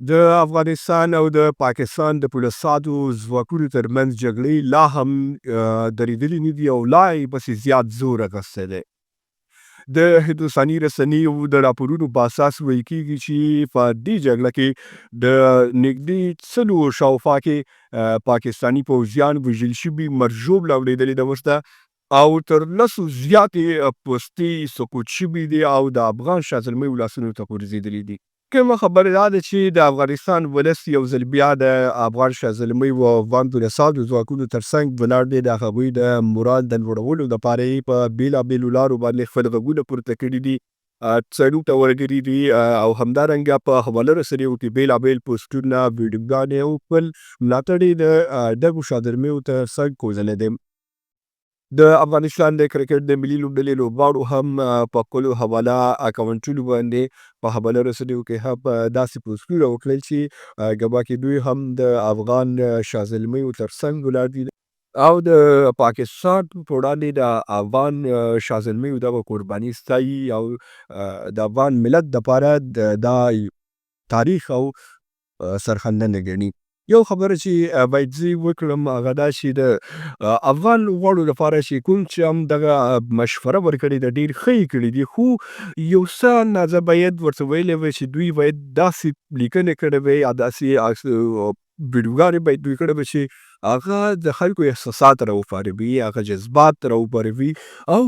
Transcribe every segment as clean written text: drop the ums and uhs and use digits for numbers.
د افغانستان او د پاکستان د پولیسو ځواکونو ترمنځ جګړې لا هم درېدلې نه دي او لا یې پسې زیات زور اخیستی دی. د هندوستاني رسنیو د راپورونو په اساس ویل کېږي چې په دې جګړه کې د نږدې سلو شاوخوا کې پاکستاني پوځیان وژل شوي، ژوب.له اورېدلې ده ورته، او تر لسو زیاتې پوستې سقوط شوي دي او د افغان شازلمیو لاسونو ته غورځېدلي دي. کومه خبره دا ده چې د افغانستان ولس یو ځل بیا د افغان شازلمیو او افغان پولیسو ځواکونو ترڅنګ ولاړ دی. د هغوی د مورال د لوړولو دپاره یې په بېلابېلو لارو باندې خپل غږونه پورته کړي دي، څېړو ته ورغلي دي، او همدارنګه په حواله رسنیو کې بېلابېل پوسټونه، ویډیوګانې او خپل ملاتړ یې د دغو شازلمیو ترڅنګ ښودلی دی. د افغانستان د کرکټ د ملي لوبډلې لوبغاړو هم په خپلو حواله اکاونټونو باندې په حواله رسنیو کې هم داسې پوسټونه وکړل چې ګواکې دوی هم د افغان شازلمیو ترڅنګ ولاړ دي او د پاکستان په وړاندې د افغان شازلمیو دغه قرباني ستایي او د افغان ملت دپاره دا تاریخ او سرښندنه ګڼي. یو خبره چې باید زه وکړم هغه دا چې د افغان لوبغاړو لپاره چې کوم چې هم دغه مشوره ورکړې ده ډېر ښه یې کړي دي، خو یو څه اندازه باید ورته ویلی وی چې دوی باید داسې لیکنې کړې وی یا داسې ویډیوګانې باید دوی کړې وی چې هغه د خلکو احساسات راوپاروي، هغه جذبات راوپاروي او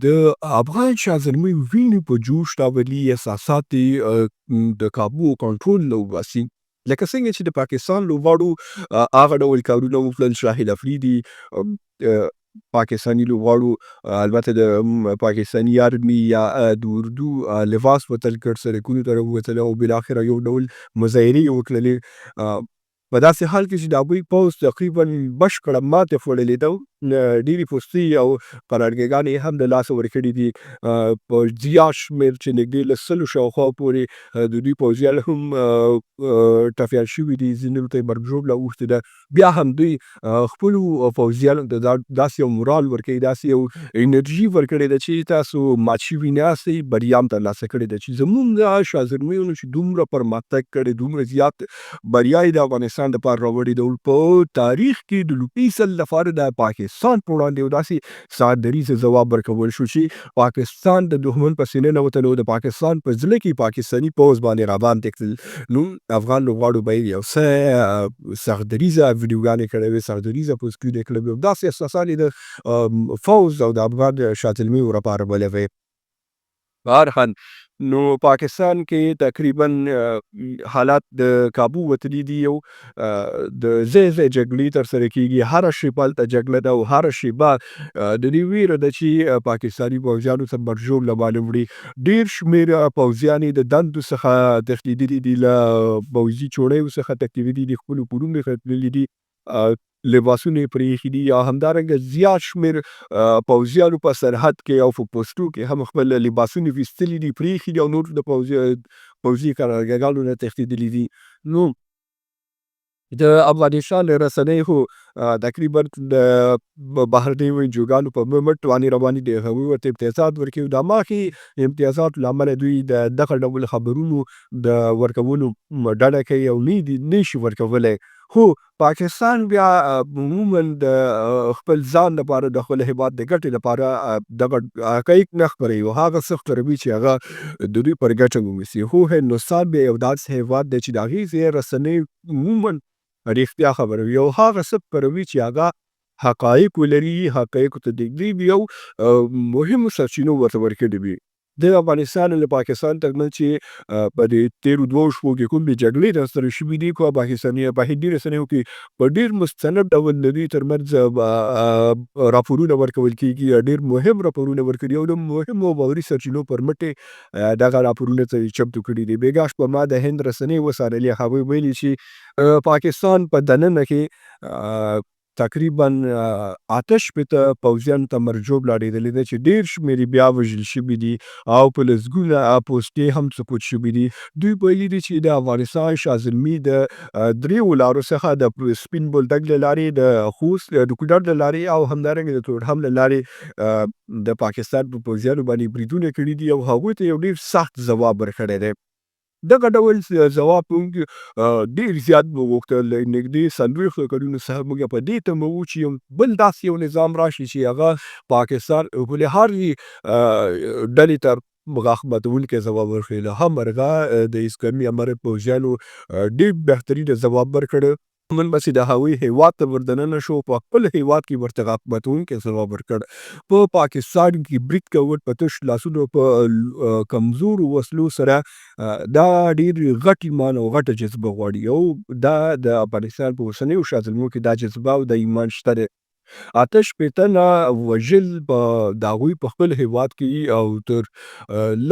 د افغان شازلمیو وینې په جوش راولي، احساسات یې د کابو او کنټرول نه وباسي. لکه څنګه چې د پاکستان لوبغاړو هغه ډول کارونه وکړل، شاهد افریدي پاکستاني لوبغاړو البته د پاکستاني آرمي یا د اردو لباس بدل کړ، سړکونو ته راووتل او بالاخره یو ډول مظاهرې یې وکړلې. په داسې حال کې چې د هغوی پوځ تقریبا بشپړه ماتې خوړلې ده، ډېرې پوستې او قرارګاګانې یې هم له لاسه ورکړي دي. په زیات شمېر چې نږدې له سلو شاوخوا پورې د دوی پوځیان هم ټپیان شوي دي، ځینو ته یې مرګ ژوبله اوښتې ده. بیا هم دوی خپلو پوځیانو ته داسې یو مورال ورکوي، داسې یو انرژي ورکړې ده چې تاسو مات شوي نه یاستئ، بریا هم ترلاسه کړې ده. چې زموږ د شازلمیانو چې دومره پرمختګ کړی، دومره زیات بریا یې د افغانستان دپاره راوړې ده، په تاریخ کې د لومړي ځل لپاره د پاکستان په وړاندې یو داسې ساعتدریز ځواب ورکول شو چې پاکستان د دښمن په سینې ننوتل او د پاکستان په زړه کې پاکستاني پوځ باندې راباندې کړل. نو افغان لوبغاړو به یې یو څه سختدریزه ویډیوګانې کړې وې، سختدریزه پوسټونه یې کړي وي، داسې احساسات یې د پوځ او د افغان شازلمیو لپاره بلې وې. په هر حال نو پاکستان کې تقریبا حالات د کابو وتلي دي او د ځای ځای جګړې ترسره کېږي، هره شېبه هلته جګړه ده او هره شېبه د دې ویره ده چې پاکستاني پوځیانو ته مرګ ژوبله باندې وړي. ډېر شمېر پوځیان یې د دندو څخه تښتېدلي دي، له پوځي چوڼیو څخه تښتېدلي دي، خپلو کورونو ته تللي دي، لباسونه یې پرېښي دي، یا همدارنګه زیات شمېر پوځیانو په سرحد کې او په پوسټو کې هم خپل لباسونه ویستلي دي، پرېښي دي او نور د پوځي قرارګاګانو نه تښتېدلي دي. نو د افغانستان رسنیو تقریبا د بهرنیو انجوګانو په مټ باندې روانې دي، هغوی ورته امتیازات ورکوي. د هماغې امتیازاتو له امله دوی د دغه ډول خبرونو د ورکولو ډډه کوي او نه شي ورکولی. خو پاکستان بیا عموما د خپل ځان لپاره، د خپل هېواد د ګټې لپاره دغه حقایق نه خپروي او هغه څه خپروي چې هغه د دوی پر ګټه وموسي. خو هندوستان بیا یو داسې هېواد دی چې د هغې ځینې رسنۍ عموما رښتیا خبروي او هغه څه خپروي چې هغه حقایق ولري، حقایقو ته نږدې وي او مهمو سرچینو ورته ورکړي وي. د افغانستان او پاکستان ترمنځ چې په دې تېرو دوو شپو کې کومې جګړې ترسره شوي دي، په هندي رسنیو کې په ډېر مستند ډول د دوی ترمنځ راپورونه ورکول کېږي، ډېر مهم راپورونه ورکړي او د مهمو باوري سرچینو پر مټ یې دغه راپورونه چمتو کړي دي. بېګا شپه ما د هند رسنۍ وڅارلې، هغوی ویلي چې پاکستان په دننه کې تقریبا 8 پوځیانو ته مرګ ژوبله اورېدلې ده چې ډېر شمېر یې بیا وژل شوي دي او په لسګونه پوستې هم سقوط شوي دي. دوی ویلي دي چې د افغانستان شازلمي د دریو لارو څخه د سپین بولدک له لارې، د خوست د کونړ له لارې او همدارنګه د تورخم له لارې د پاکستان په پوځیانو باندې بریدونه کړي دي او هغوی ته یو ډېر سخت ځواب ورکړی دی. دغه ډول ځواب موږ ډېر زیات مو غوښتل. نږدې 40 کلونو څخه موږ په دې تمه وو چې بل داسې یو نظام راشي چې هغه پاکستان ولې هرې ډلې ته غاښ ماتونکی ځواب ورکړي. له م.رګ د اسلامي امارت پوځيانو ډېر بهترینه ځواب ورکړی. من بسې د هغوی هیواد ته ور شو، په خپل هیواد کې ورته غاښ ماتونکی ځواب ورکړ. په پاکستان کې برید کول په تش لاسونو په کمزورو وسلو سره دا ډېر غټ ایمان او غټه جذبه غواړي او دا د افغانستان په اوسنیو شازلمو کې دا جذبه او د ایمان شته دی. 8 تنه وژل په د هغوی په خپل هیواد کې او تر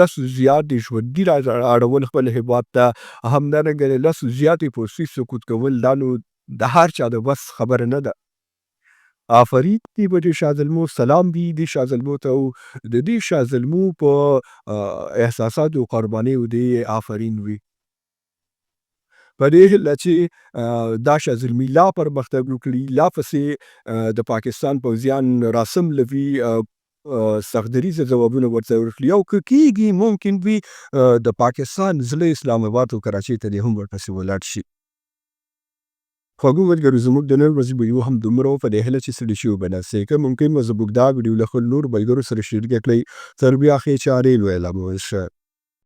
10 زیاتې ژوندي اړول خپل هیواد ته، همدارنګه د 10 زیاتې پوستي سقوط کول، دا نو د هر چا د بس خبره نه ده. آفرین دې په دې شازلمو، سلام دې دې شازلمو ته او د دې شازلمو په احساساتو او قربانیو دې آفرین وي. په دې هیله چې دا شازلمي لا پرمختګ وکړي، لا پسې د پاکستان پوځیان راسملوي، سختدریځه ځوابونه ورته ورکړي او که کېږي ممکن وي د پاکستان زړه اسلام آباد او کراچۍ ته دې هم ورپسې ولاړ شي. خوږو ملګرو، زموږ د نن ورځې ویډیو هم دومره وه، په دې هیله چې ستړي شوي به ناستئ. که ممکن وه زموږ دا ویډیو له خپلو نورو ملګرو سره شریکه کړئ. تر بیا ښې چارې لویه لا مو شه.